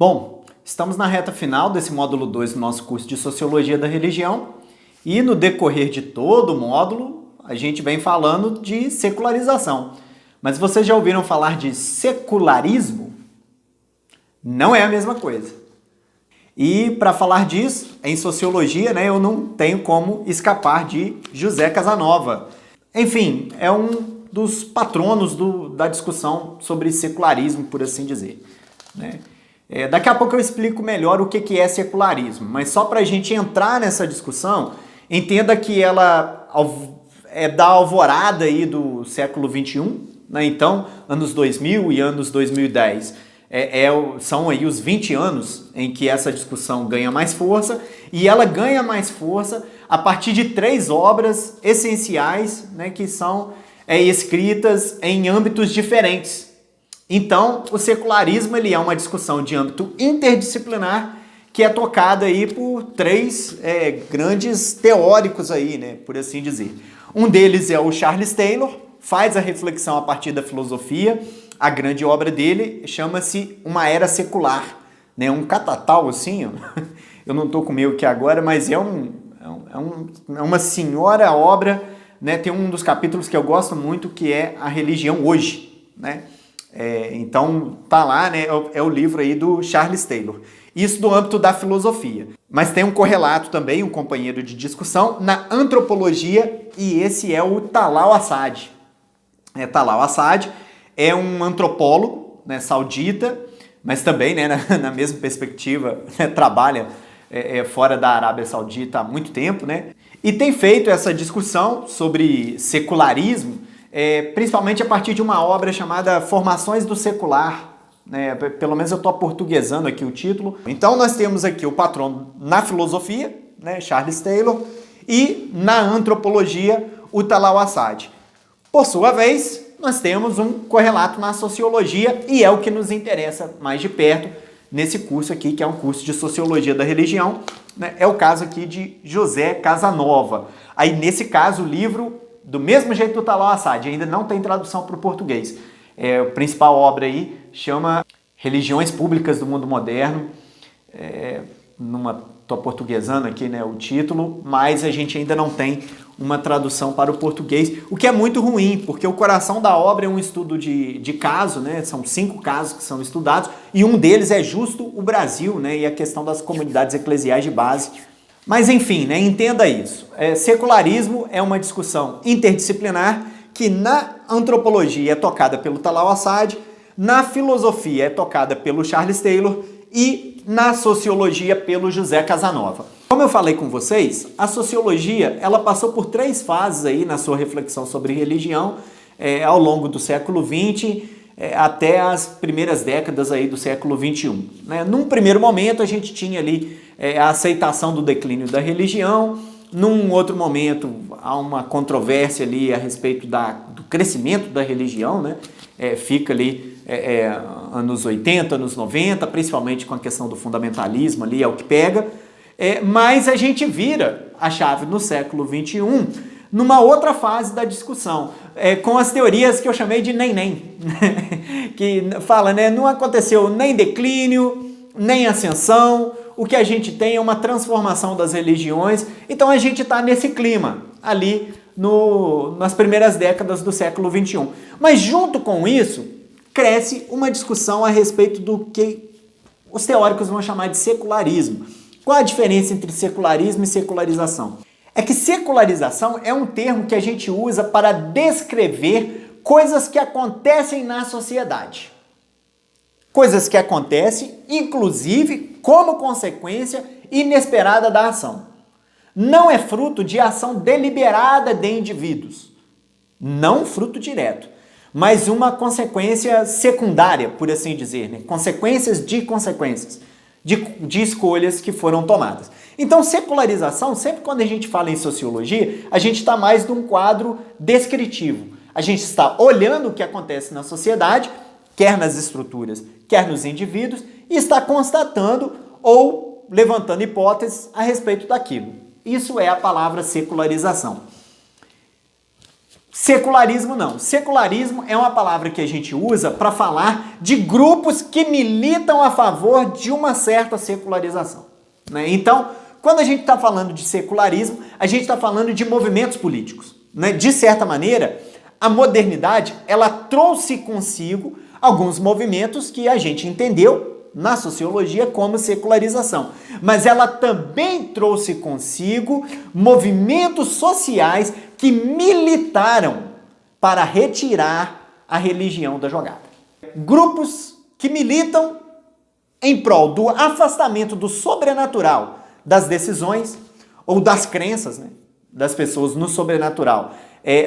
Bom, estamos na reta final desse módulo 2 do nosso curso de Sociologia da Religião e no decorrer de todo o módulo a gente vem falando de secularização. Mas vocês já ouviram falar de secularismo? Não é a mesma coisa. E para falar disso, em Sociologia, eu não tenho como escapar de José Casanova. Enfim, é um dos patronos da discussão sobre secularismo, por assim dizer. Daqui a pouco eu explico melhor o que é secularismo, mas só para a gente entrar nessa discussão, entenda que ela é da alvorada aí do século XXI, então anos 2000 e anos 2010 são aí os 20 anos em que essa discussão ganha mais força, e ela ganha mais força a partir de 3 obras essenciais que são escritas em âmbitos diferentes. Então, o secularismo ele é uma discussão de âmbito interdisciplinar que é tocada aí por 3 grandes teóricos aí, por assim dizer. Um deles é o Charles Taylor, faz a reflexão a partir da filosofia. A grande obra dele chama-se Uma Era Secular, um catatal assim, ó. Eu não estou com o meu aqui agora, mas é uma senhora obra, tem um dos capítulos que eu gosto muito que é A Religião Hoje, então tá lá, é o livro aí do Charles Taylor. Isso do âmbito da filosofia. Mas tem um correlato também, um companheiro de discussão, na antropologia, e esse é o Talal Assad. Talal Assad é um antropólogo saudita, mas também na mesma perspectiva trabalha fora da Arábia Saudita há muito tempo, e tem feito essa discussão sobre secularismo, principalmente a partir de uma obra chamada Formações do Secular. Pelo menos eu estou aportuguesando aqui o título. Então nós temos aqui o patrono na filosofia, Charles Taylor, e na antropologia, o Talal Assad. Por sua vez, nós temos um correlato na sociologia, e é o que nos interessa mais de perto nesse curso aqui, que é um curso de Sociologia da Religião. É o caso aqui de José Casanova. Aí, nesse caso, o livro, do mesmo jeito do Talal Assad, ainda não tem tradução para o português. A principal obra aí chama Religiões Públicas do Mundo Moderno. Estou aportuguesando aqui o título, mas a gente ainda não tem uma tradução para o português, o que é muito ruim, porque o coração da obra é um estudo de caso, são 5 casos que são estudados, e um deles é justo o Brasil, e a questão das comunidades eclesiais de base. Mas enfim, entenda isso. Secularismo é uma discussão interdisciplinar que na antropologia é tocada pelo Talal Assad, na filosofia é tocada pelo Charles Taylor e na sociologia pelo José Casanova. Como eu falei com vocês, a sociologia ela passou por 3 fases aí na sua reflexão sobre religião ao longo do século XX até as primeiras décadas aí do século XXI. Num primeiro momento a gente tinha ali a aceitação do declínio da religião. Num outro momento há uma controvérsia ali a respeito do crescimento da religião, fica ali anos 80, anos 90, principalmente com a questão do fundamentalismo ali, é o que pega. Mas a gente vira a chave no século XXI numa outra fase da discussão, com as teorias que eu chamei de nem-nem, que fala, não aconteceu nem declínio, nem ascensão, o que a gente tem é uma transformação das religiões. Então a gente está nesse clima ali nas primeiras décadas do século XXI. Mas junto com isso, cresce uma discussão a respeito do que os teóricos vão chamar de secularismo. Qual a diferença entre secularismo e secularização? É que secularização é um termo que a gente usa para descrever coisas que acontecem na sociedade. Coisas que acontecem, inclusive, como consequência inesperada da ação. Não é fruto de ação deliberada de indivíduos. Não fruto direto, mas uma consequência secundária, por assim dizer. Consequências de consequências. De escolhas que foram tomadas. Então, secularização, sempre quando a gente fala em sociologia, a gente está mais num quadro descritivo. A gente está olhando o que acontece na sociedade, quer nas estruturas, quer nos indivíduos, e está constatando ou levantando hipóteses a respeito daquilo. Isso é a palavra secularização. Secularismo não. Secularismo é uma palavra que a gente usa para falar de grupos que militam a favor de uma certa secularização, né? Então, quando a gente está falando de secularismo, a gente está falando de movimentos políticos, né? De certa maneira, a modernidade, ela trouxe consigo alguns movimentos que a gente entendeu na sociologia como secularização. Mas ela também trouxe consigo movimentos sociais que militaram para retirar a religião da jogada. Grupos que militam em prol do afastamento do sobrenatural das decisões ou das crenças, né, das pessoas no sobrenatural,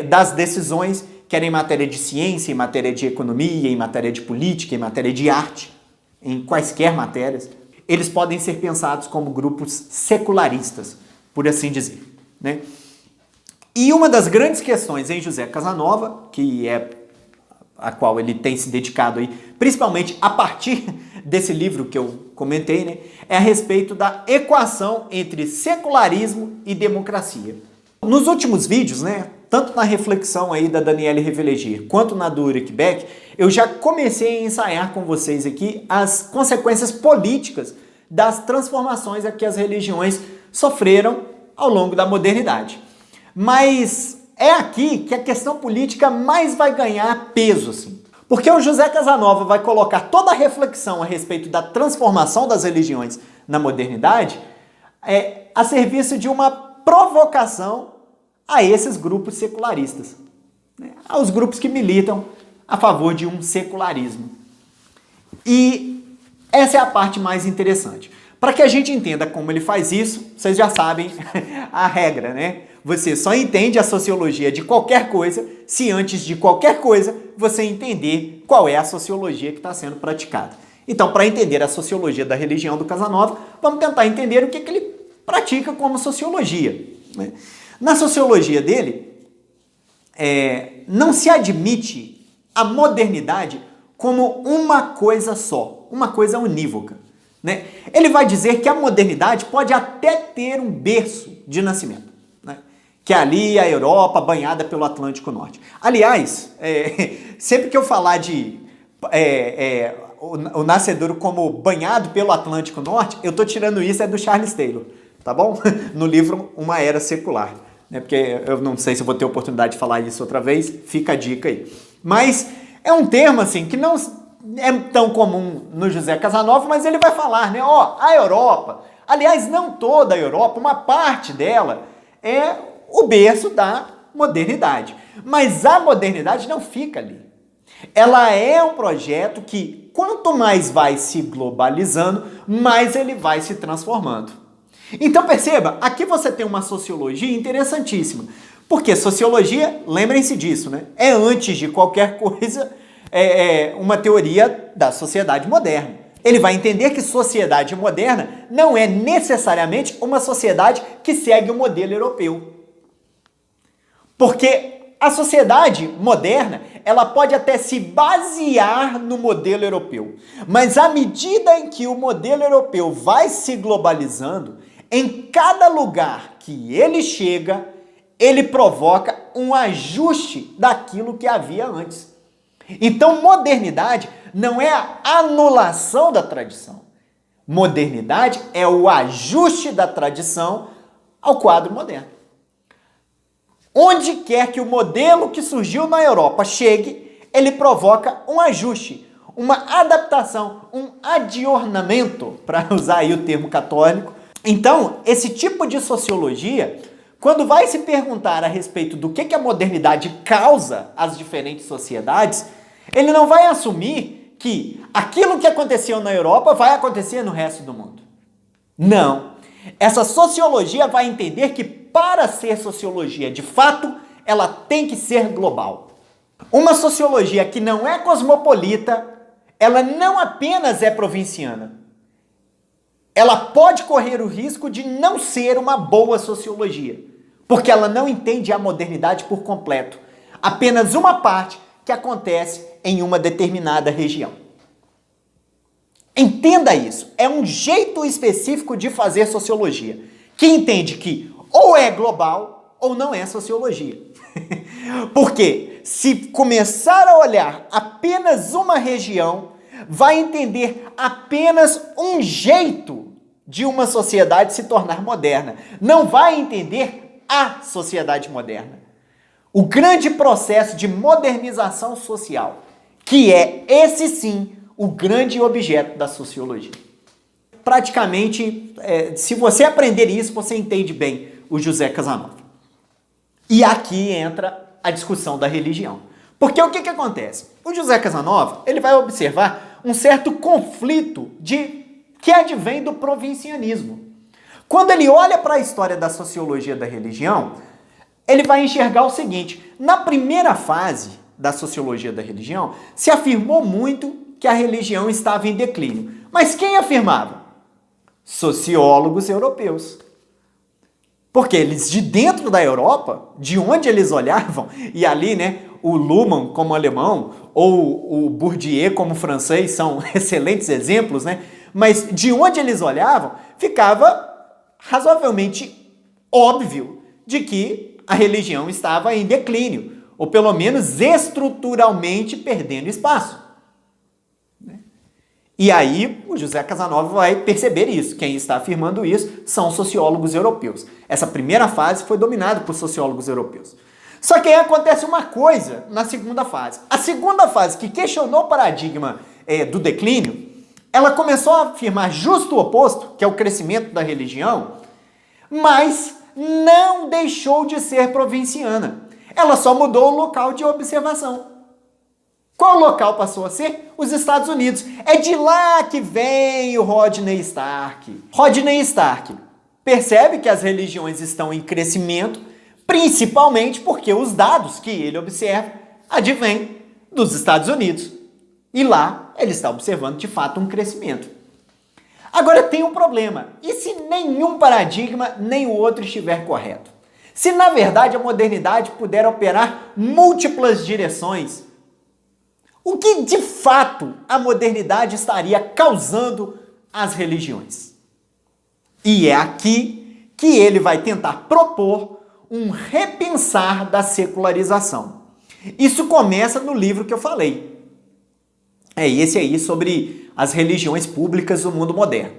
das decisões, quer em matéria de ciência, em matéria de economia, em matéria de política, em matéria de arte, em quaisquer matérias, eles podem ser pensados como grupos secularistas, por assim dizer, né? E uma das grandes questões em José Casanova, que é a qual ele tem se dedicado aí, principalmente a partir desse livro que eu comentei, né, é a respeito da equação entre secularismo e democracia. Nos últimos vídeos, né, tanto na reflexão aí da Daniele Revelegir, quanto na do Ulrich Beck, eu já comecei a ensaiar com vocês aqui as consequências políticas das transformações a que as religiões sofreram ao longo da modernidade. Mas é aqui que a questão política mais vai ganhar peso, assim. Porque o José Casanova vai colocar toda a reflexão a respeito da transformação das religiões na modernidade a serviço de uma provocação a esses grupos secularistas, né? Aos grupos que militam a favor de um secularismo. E essa é a parte mais interessante. Para que a gente entenda como ele faz isso, vocês já sabem a regra, né? Você só entende a sociologia de qualquer coisa se antes de qualquer coisa você entender qual é a sociologia que está sendo praticada. Então, para entender a sociologia da religião do Casanova, vamos tentar entender o que ele pratica como sociologia, né? Na sociologia dele, não se admite a modernidade como uma coisa só, uma coisa unívoca, né? Ele vai dizer que a modernidade pode até ter um berço de nascimento, né? Que é ali a Europa banhada pelo Atlântico Norte. Aliás, sempre que eu falar de o nascedouro como banhado pelo Atlântico Norte, eu estou tirando isso do Charles Taylor, tá bom? No livro Uma Era Secular, né? Porque eu não sei se eu vou ter oportunidade de falar isso outra vez, fica a dica aí. Mas é um termo assim que não é tão comum no José Casanova, mas ele vai falar, né? Ó, a Europa, aliás, não toda a Europa, uma parte dela é o berço da modernidade. Mas a modernidade não fica ali. Ela é um projeto que, quanto mais vai se globalizando, mais ele vai se transformando. Então perceba, aqui você tem uma sociologia interessantíssima. Porque sociologia, lembrem-se disso, né? É antes de qualquer coisa uma teoria da sociedade moderna. Ele vai entender que sociedade moderna não é necessariamente uma sociedade que segue o modelo europeu. Porque a sociedade moderna, ela pode até se basear no modelo europeu. Mas à medida em que o modelo europeu vai se globalizando, em cada lugar que ele chega, ele provoca um ajuste daquilo que havia antes. Então, modernidade não é a anulação da tradição. Modernidade é o ajuste da tradição ao quadro moderno. Onde quer que o modelo que surgiu na Europa chegue, ele provoca um ajuste, uma adaptação, um adornamento, para usar aí o termo católico. Então, esse tipo de sociologia, quando vai se perguntar a respeito do que a modernidade causa às diferentes sociedades, ele não vai assumir que aquilo que aconteceu na Europa vai acontecer no resto do mundo. Não. Essa sociologia vai entender que para ser sociologia de fato, ela tem que ser global. Uma sociologia que não é cosmopolita, ela não apenas é provinciana. Ela pode correr o risco de não ser uma boa sociologia, porque ela não entende a modernidade por completo. Apenas uma parte que acontece em uma determinada região. Entenda isso. É um jeito específico de fazer sociologia, que entende que ou é global ou não é sociologia. Porque se começar a olhar apenas uma região, vai entender apenas um jeito de uma sociedade se tornar moderna. Não vai entender a sociedade moderna. O grande processo de modernização social, que é esse sim o grande objeto da sociologia. Praticamente, se você aprender isso, você entende bem o José Casanova. E aqui entra a discussão da religião. Porque o que acontece? O José Casanova, ele vai observar um certo conflito que advém do provincianismo. Quando ele olha para a história da sociologia da religião, ele vai enxergar o seguinte: na primeira fase da sociologia da religião, se afirmou muito que a religião estava em declínio. Mas quem afirmava? Sociólogos europeus. Porque eles, de dentro da Europa, de onde eles olhavam, e ali, né, o Luhmann como alemão, ou o Bourdieu como francês, são excelentes exemplos, né? Mas de onde eles olhavam, ficava razoavelmente óbvio de que a religião estava em declínio, ou pelo menos estruturalmente perdendo espaço. E aí o José Casanova vai perceber isso. Quem está afirmando isso são sociólogos europeus. Essa primeira fase foi dominada por sociólogos europeus. Só que aí acontece uma coisa na segunda fase. A segunda fase, que questionou o paradigma do declínio, ela começou a afirmar justo o oposto, que é o crescimento da religião, mas não deixou de ser provinciana. Ela só mudou o local de observação. Qual local passou a ser? Os Estados Unidos. É de lá que vem o Rodney Stark. Rodney Stark percebe que as religiões estão em crescimento, principalmente porque os dados que ele observa advêm dos Estados Unidos. E lá ele está observando de fato um crescimento. Agora tem um problema. E se nenhum paradigma nem o outro estiver correto? Se na verdade a modernidade puder operar múltiplas direções, o que de fato a modernidade estaria causando às religiões? E é aqui que ele vai tentar propor um repensar da secularização. Isso começa no livro que eu falei. É esse aí sobre as religiões públicas do mundo moderno.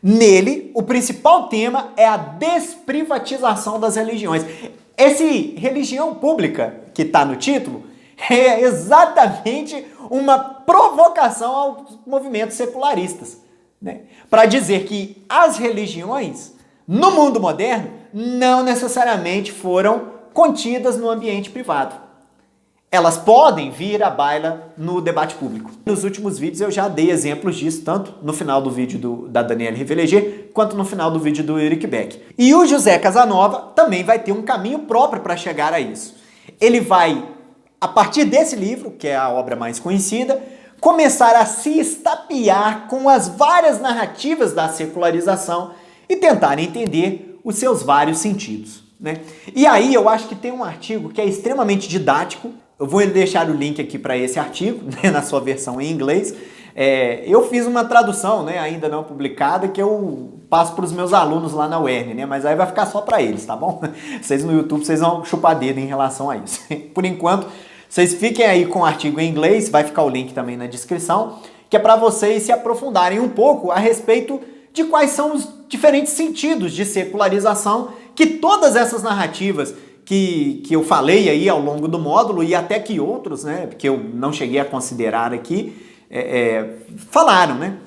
Nele, o principal tema é a desprivatização das religiões. Esse religião pública que está no título é exatamente uma provocação aos movimentos secularistas, né? Para dizer que as religiões, no mundo moderno, não necessariamente foram contidas no ambiente privado. Elas podem vir à baila no debate público. Nos últimos vídeos eu já dei exemplos disso, tanto no final do vídeo da Danielle Riveleger, quanto no final do vídeo do Eric Beck. E o José Casanova também vai ter um caminho próprio para chegar a isso. Ele vai, a partir desse livro, que é a obra mais conhecida, começar a se estapear com as várias narrativas da secularização e tentar entender os seus vários sentidos, né? E aí eu acho que tem um artigo que é extremamente didático. Eu vou deixar o link aqui para esse artigo, né, na sua versão em inglês. Eu fiz uma tradução, né, ainda não publicada, que eu passo para os meus alunos lá na UERN, né, mas aí vai ficar só para eles, tá bom? Vocês no YouTube, vocês vão chupar dedo em relação a isso. Por enquanto, vocês fiquem aí com o artigo em inglês, vai ficar o link também na descrição, que é para vocês se aprofundarem um pouco a respeito de quais são os diferentes sentidos de secularização que todas essas narrativas que eu falei aí ao longo do módulo, e até que outros, né, que eu não cheguei a considerar aqui, falaram, né?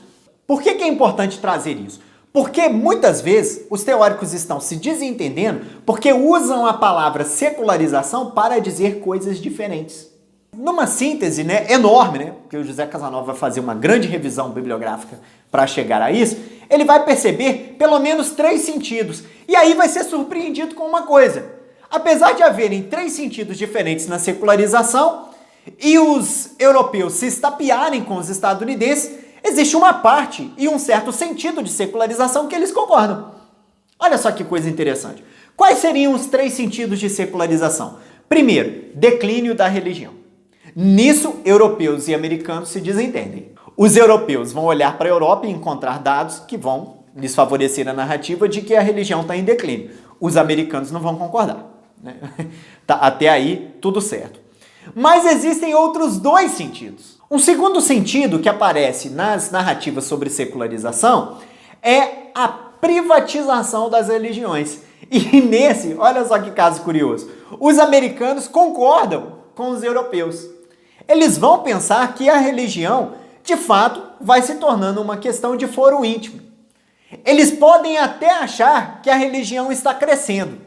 Por que é importante trazer isso? Porque muitas vezes os teóricos estão se desentendendo porque usam a palavra secularização para dizer coisas diferentes. Numa síntese, né, enorme, né, porque o José Casanova vai fazer uma grande revisão bibliográfica para chegar a isso, ele vai perceber pelo menos 3 sentidos. E aí vai ser surpreendido com uma coisa. Apesar de haverem 3 sentidos diferentes na secularização e os europeus se estapearem com os estadunidenses, existe uma parte e um certo sentido de secularização que eles concordam. Olha só que coisa interessante. Quais seriam os 3 sentidos de secularização? Primeiro, declínio da religião. Nisso, europeus e americanos se desentendem. Os europeus vão olhar para a Europa e encontrar dados que vão lhes favorecer a narrativa de que a religião está em declínio. Os americanos não vão concordar. né? Tá, até aí, tudo certo. Mas existem outros dois sentidos. Um segundo sentido que aparece nas narrativas sobre secularização é a privatização das religiões. E nesse, olha só que caso curioso, os americanos concordam com os europeus. Eles vão pensar que a religião, de fato, vai se tornando uma questão de foro íntimo. Eles podem até achar que a religião está crescendo.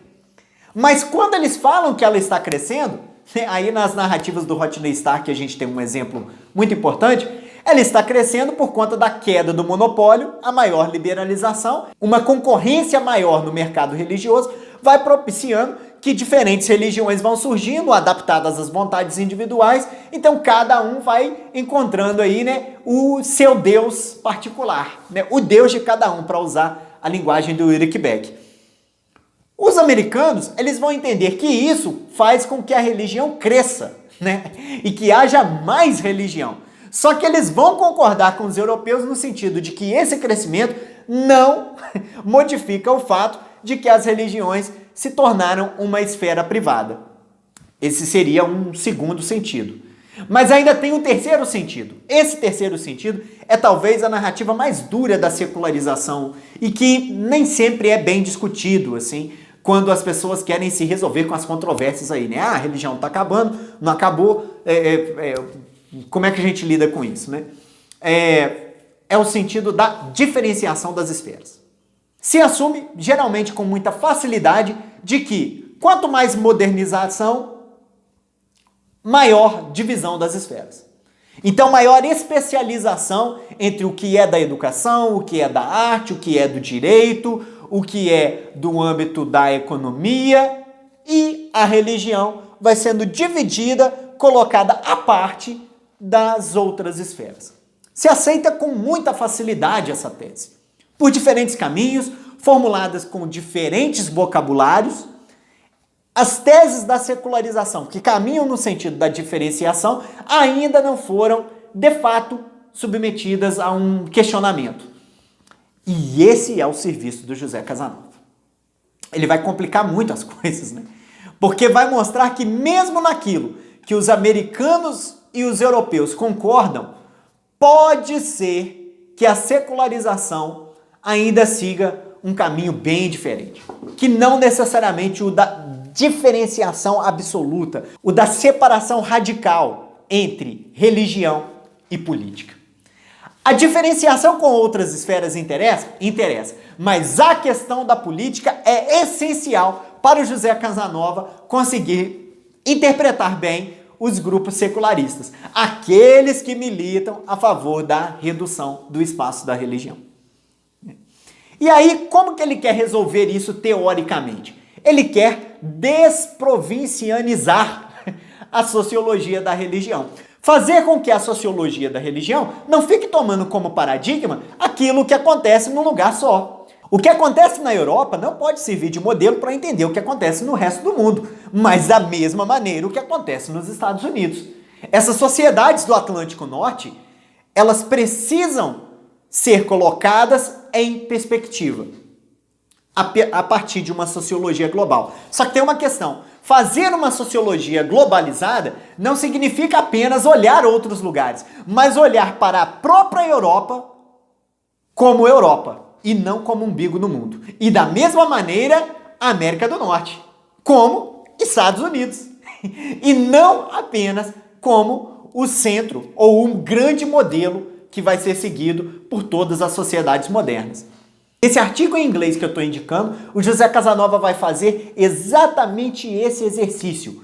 Mas quando eles falam que ela está crescendo, aí nas narrativas do Rodney Stark a gente tem um exemplo muito importante, ela está crescendo por conta da queda do monopólio, a maior liberalização, uma concorrência maior no mercado religioso, vai propiciando que diferentes religiões vão surgindo, adaptadas às vontades individuais, então cada um vai encontrando aí, né, o seu Deus particular, né, o Deus de cada um, para usar a linguagem do Ulrich Beck. Os americanos, eles vão entender que isso faz com que a religião cresça, né, e que haja mais religião. Só que eles vão concordar com os europeus no sentido de que esse crescimento não modifica o fato de que as religiões se tornaram uma esfera privada. Esse seria um segundo sentido. Mas ainda tem um terceiro sentido. Esse terceiro sentido é talvez a narrativa mais dura da secularização e que nem sempre é bem discutido, assim, quando as pessoas querem se resolver com as controvérsias aí, né? Ah, a religião está acabando, não acabou, como é que a gente lida com isso, né? É o sentido da diferenciação das esferas. Se assume, geralmente com muita facilidade, de que quanto mais modernização, maior divisão das esferas. Então, maior especialização entre o que é da educação, o que é da arte, o que é do direito, o que é do âmbito da economia, e a religião vai sendo dividida, colocada à parte das outras esferas. Se aceita com muita facilidade essa tese, por diferentes caminhos, formuladas com diferentes vocabulários. As teses da secularização, que caminham no sentido da diferenciação, ainda não foram, de fato, submetidas a um questionamento. E esse é o serviço do José Casanova. Ele vai complicar muito as coisas, né? Porque vai mostrar que mesmo naquilo que os americanos e os europeus concordam, pode ser que a secularização ainda siga um caminho bem diferente, que não necessariamente o da diferenciação absoluta, o da separação radical entre religião e política. A diferenciação com outras esferas interessa, mas a questão da política é essencial para o José Casanova conseguir interpretar bem os grupos secularistas, aqueles que militam a favor da redução do espaço da religião. E aí, como que ele quer resolver isso teoricamente? Ele quer desprovincianizar a sociologia da religião. Fazer com que a sociologia da religião não fique tomando como paradigma aquilo que acontece num lugar só. O que acontece na Europa não pode servir de modelo para entender o que acontece no resto do mundo, mas da mesma maneira o que acontece nos Estados Unidos. Essas sociedades do Atlântico Norte, elas precisam ser colocadas em perspectiva a partir de uma sociologia global. Só que tem uma questão. Fazer uma sociologia globalizada não significa apenas olhar outros lugares, mas olhar para a própria Europa como Europa e não como umbigo do mundo. E da mesma maneira, a América do Norte, como Estados Unidos. E não apenas como o centro ou um grande modelo que vai ser seguido por todas as sociedades modernas. Esse artigo em inglês que eu estou indicando, o José Casanova vai fazer exatamente esse exercício.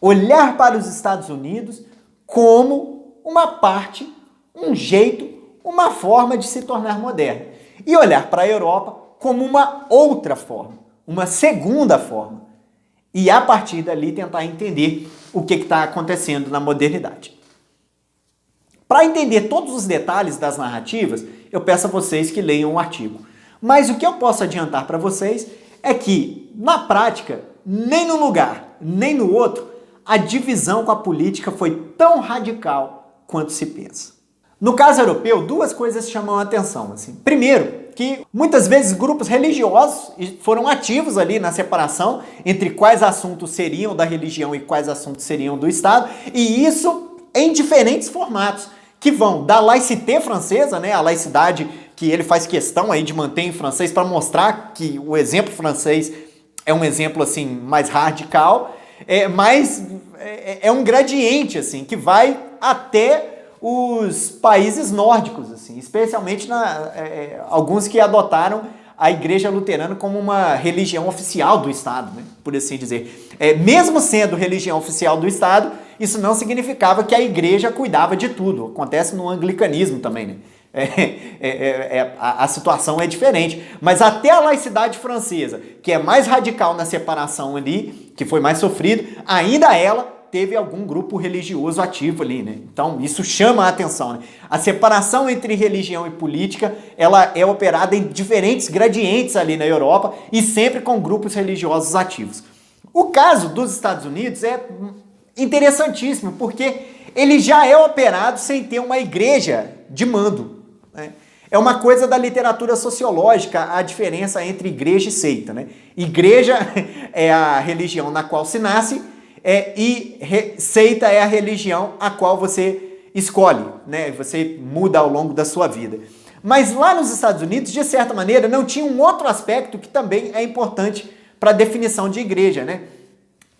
Olhar para os Estados Unidos como uma parte, um jeito, uma forma de se tornar moderno. E olhar para a Europa como uma outra forma, uma segunda forma. E a partir dali tentar entender o que está acontecendo na modernidade. Para entender todos os detalhes das narrativas, eu peço a vocês que leiam o artigo. Mas o que eu posso adiantar para vocês é que, na prática, nem num lugar, nem no outro, a divisão com a política foi tão radical quanto se pensa. No caso europeu, duas coisas chamam a atenção. Primeiro, que muitas vezes grupos religiosos foram ativos ali na separação entre quais assuntos seriam da religião e quais assuntos seriam do Estado, e isso em diferentes formatos, que vão da laïcité francesa, né, a laicidade que ele faz questão aí de manter em francês para mostrar que o exemplo francês é um exemplo assim mais radical, mas é um gradiente assim que vai até os países nórdicos, assim, especialmente alguns que adotaram a Igreja Luterana como uma religião oficial do Estado, né, por assim dizer. Mesmo sendo religião oficial do Estado, isso não significava que a Igreja cuidava de tudo. Acontece no anglicanismo também, né? A situação é diferente. Mas até a laicidade francesa, que é mais radical na separação ali, que foi mais sofrido, ainda ela teve algum grupo religioso ativo ali, né? Então, isso chama a atenção, né? A separação entre religião e política, ela é operada em diferentes gradientes ali na Europa e sempre com grupos religiosos ativos. O caso dos Estados Unidos é interessantíssimo, porque ele já é operado sem ter uma igreja de mando, né? É uma coisa da literatura sociológica a diferença entre igreja e seita, né? Igreja é a religião na qual se nasce, seita é a religião a qual você escolhe, né? Você muda ao longo da sua vida. Mas lá nos Estados Unidos, de certa maneira, não tinha um outro aspecto que também é importante para a definição de igreja, né?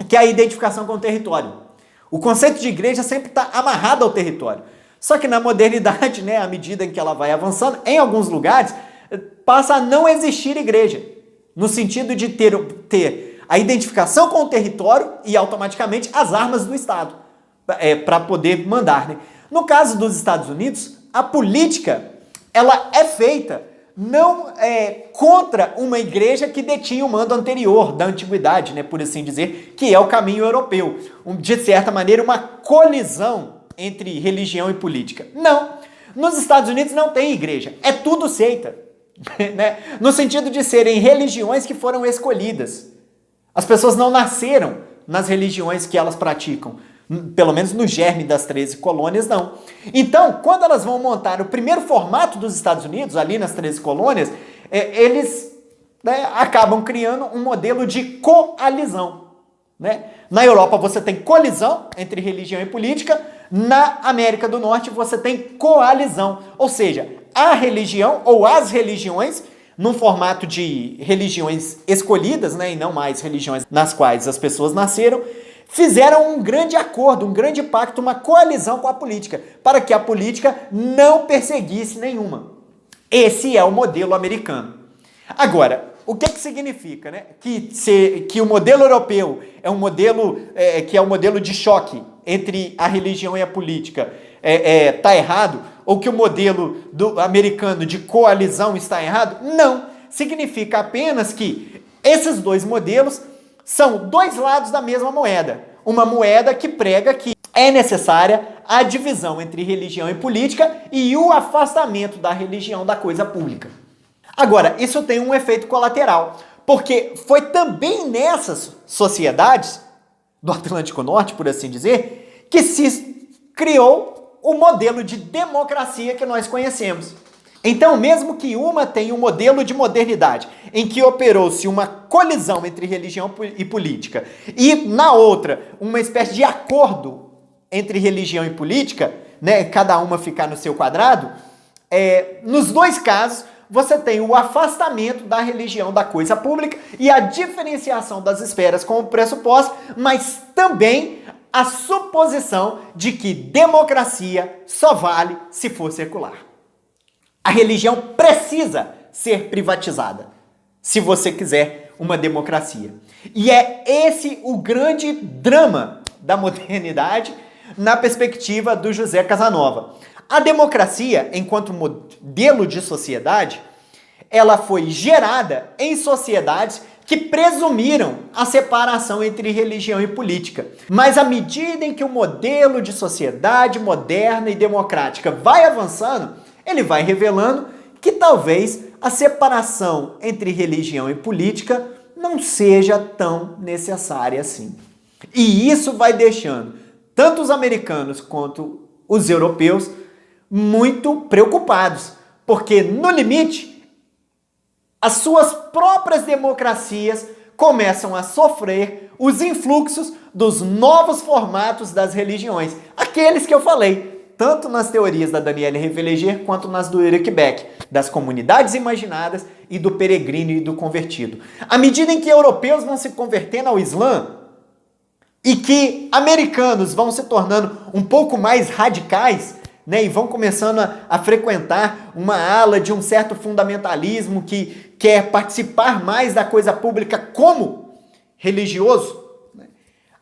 Que é a identificação com o território. O conceito de igreja sempre está amarrado ao território. Só que na modernidade, né, à medida em que ela vai avançando, em alguns lugares, passa a não existir igreja, no sentido de ter a identificação com o território e automaticamente as armas do Estado para poder mandar, né? No caso dos Estados Unidos, a política ela é feita não contra uma igreja que detinha o mando anterior da antiguidade, né, por assim dizer, que é o caminho europeu. De certa maneira, uma colisão entre religião e política. Não. Nos Estados Unidos não tem igreja. É tudo seita. Né? No sentido de serem religiões que foram escolhidas. As pessoas não nasceram nas religiões que elas praticam. Pelo menos no germe das 13 colônias, não. Então, quando elas vão montar o primeiro formato dos Estados Unidos, ali nas 13 colônias, eles acabam criando um modelo de coalizão. Né? Na Europa você tem colisão entre religião e política, na América do Norte você tem coalizão, ou seja, a religião ou as religiões, num formato de religiões escolhidas, né, e não mais religiões nas quais as pessoas nasceram, fizeram um grande acordo, um grande pacto, uma coalizão com a política, para que a política não perseguisse nenhuma. Esse é o modelo americano. Agora, o que significa, né? Que o modelo europeu é um modelo que é um modelo de choque entre a religião e a política está errado? Ou que o modelo americano de coalizão está errado? Não. Significa apenas que esses dois modelos são dois lados da mesma moeda. Uma moeda que prega que é necessária a divisão entre religião e política e o afastamento da religião da coisa pública. Agora, isso tem um efeito colateral, porque foi também nessas sociedades do Atlântico Norte, por assim dizer, que se criou o modelo de democracia que nós conhecemos. Então, mesmo que uma tenha um modelo de modernidade, em que operou-se uma colisão entre religião e política, e na outra, uma espécie de acordo entre religião e política, né, cada uma ficar no seu quadrado, nos dois casos, você tem o afastamento da religião da coisa pública e a diferenciação das esferas como pressuposto, mas também a suposição de que democracia só vale se for secular. A religião precisa ser privatizada, se você quiser uma democracia. E é esse o grande drama da modernidade na perspectiva do José Casanova. A democracia, enquanto modelo de sociedade, ela foi gerada em sociedades que presumiram a separação entre religião e política. Mas à medida em que o modelo de sociedade moderna e democrática vai avançando, ele vai revelando que talvez a separação entre religião e política não seja tão necessária assim. E isso vai deixando tanto os americanos quanto os europeus muito preocupados, porque no limite as suas próprias democracias começam a sofrer os influxos dos novos formatos das religiões. Aqueles que eu falei, tanto nas teorias da Danielle Réveleger quanto nas do Eric Beck, das comunidades imaginadas e do peregrino e do convertido. À medida em que europeus vão se convertendo ao Islã e que americanos vão se tornando um pouco mais radicais, né, e vão começando a frequentar uma ala de um certo fundamentalismo que quer participar mais da coisa pública como religioso, né,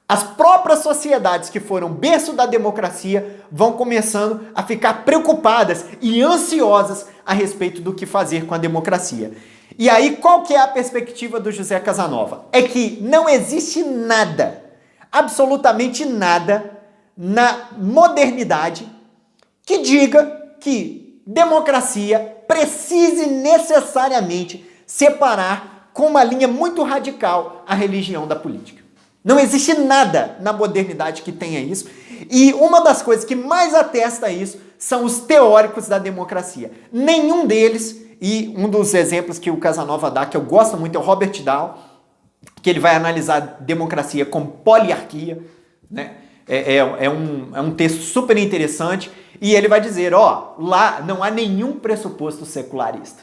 as próprias sociedades que foram berço da democracia vão começando a ficar preocupadas e ansiosas a respeito do que fazer com a democracia. E aí, qual que é a perspectiva do José Casanova? É que não existe nada, absolutamente nada, na modernidade que diga que democracia precise necessariamente separar com uma linha muito radical a religião da política. Não existe nada na modernidade que tenha isso. E uma das coisas que mais atesta isso são os teóricos da democracia. Nenhum deles, e um dos exemplos que o Casanova dá, que eu gosto muito, é o Robert Dahl, que ele vai analisar democracia como poliarquia, né? É um texto super interessante, e ele vai dizer, lá não há nenhum pressuposto secularista.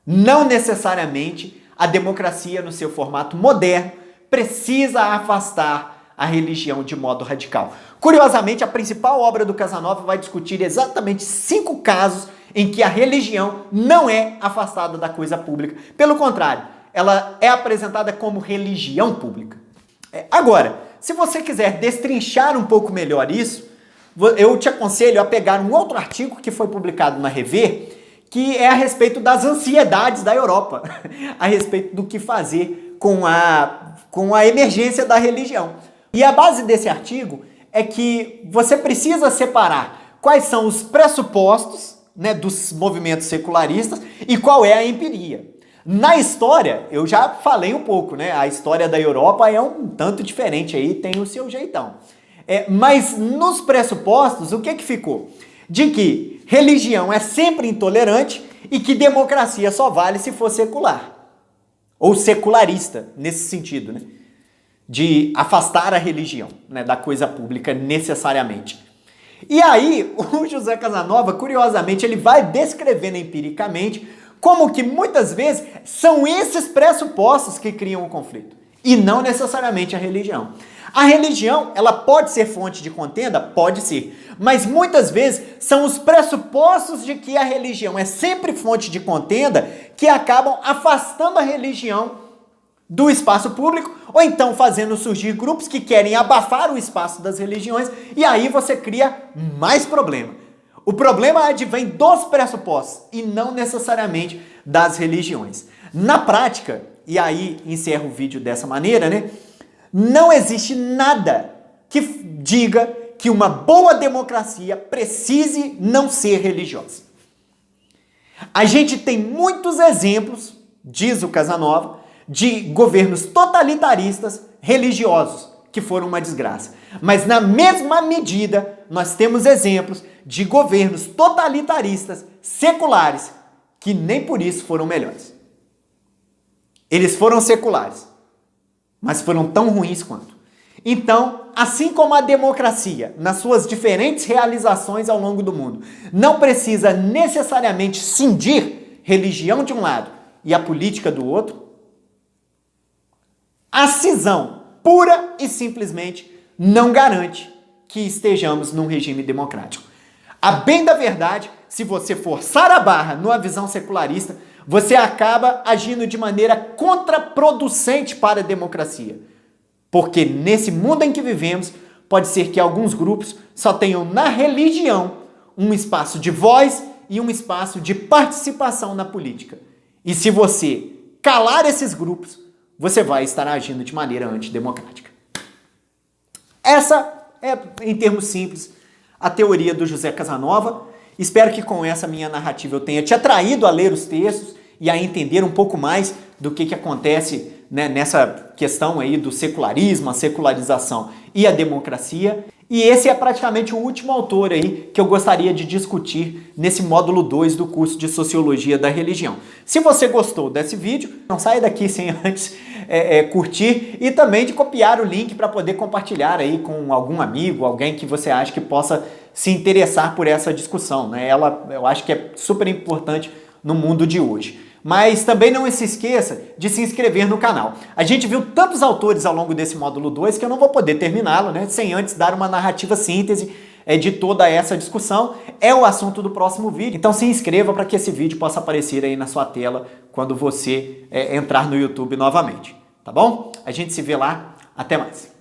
Não necessariamente a democracia no seu formato moderno precisa afastar a religião de modo radical. Curiosamente, a principal obra do Casanova vai discutir exatamente 5 casos em que a religião não é afastada da coisa pública. Pelo contrário, ela é apresentada como religião pública. Agora, se você quiser destrinchar um pouco melhor isso, eu te aconselho a pegar um outro artigo que foi publicado na Rever, que é a respeito das ansiedades da Europa, a respeito do que fazer com a emergência da religião. E a base desse artigo é que você precisa separar quais são os pressupostos, né, dos movimentos secularistas e qual é a empiria. Na história, eu já falei um pouco, né? A história da Europa é um tanto diferente aí, tem o seu jeitão. Mas nos pressupostos, o que ficou? De que religião é sempre intolerante e que democracia só vale se for secular. Ou secularista, nesse sentido, né? De afastar a religião, né, da coisa pública necessariamente. E aí, o José Casanova, curiosamente, ele vai descrevendo empiricamente como que muitas vezes são esses pressupostos que criam o conflito, e não necessariamente a religião. A religião, ela pode ser fonte de contenda? Pode ser. Mas muitas vezes são os pressupostos de que a religião é sempre fonte de contenda que acabam afastando a religião do espaço público, ou então fazendo surgir grupos que querem abafar o espaço das religiões, e aí você cria mais problema. O problema advém dos pressupostos e não necessariamente das religiões. Na prática, e aí encerro o vídeo dessa maneira, né? Não existe nada que diga que uma boa democracia precise não ser religiosa. A gente tem muitos exemplos, diz o Casanova, de governos totalitaristas religiosos que foram uma desgraça. Mas na mesma medida, nós temos exemplos de governos totalitaristas seculares que nem por isso foram melhores. Eles foram seculares, mas foram tão ruins quanto. Então, assim como a democracia, nas suas diferentes realizações ao longo do mundo, não precisa necessariamente cindir religião de um lado e a política do outro, a cisão pura e simplesmente não garante que estejamos num regime democrático. A bem da verdade, se você forçar a barra numa visão secularista, você acaba agindo de maneira contraproducente para a democracia. Porque nesse mundo em que vivemos, pode ser que alguns grupos só tenham na religião um espaço de voz e um espaço de participação na política. E se você calar esses grupos, você vai estar agindo de maneira antidemocrática. Essa é, em termos simples, a teoria do José Casanova. Espero que com essa minha narrativa eu tenha te atraído a ler os textos e a entender um pouco mais do que acontece, né, nessa questão aí do secularismo, a secularização e a democracia. E esse é praticamente o último autor aí que eu gostaria de discutir nesse módulo 2 do curso de Sociologia da Religião. Se você gostou desse vídeo, não saia daqui sem antes curtir e também de copiar o link para poder compartilhar aí com algum amigo, alguém que você acha que possa se interessar por essa discussão, né? Eu acho que é super importante no mundo de hoje. Mas também não se esqueça de se inscrever no canal. A gente viu tantos autores ao longo desse módulo 2 que eu não vou poder terminá-lo, né, sem antes dar uma narrativa síntese de toda essa discussão. É o assunto do próximo vídeo, então se inscreva para que esse vídeo possa aparecer aí na sua tela quando você entrar no YouTube novamente, tá bom? A gente se vê lá, até mais.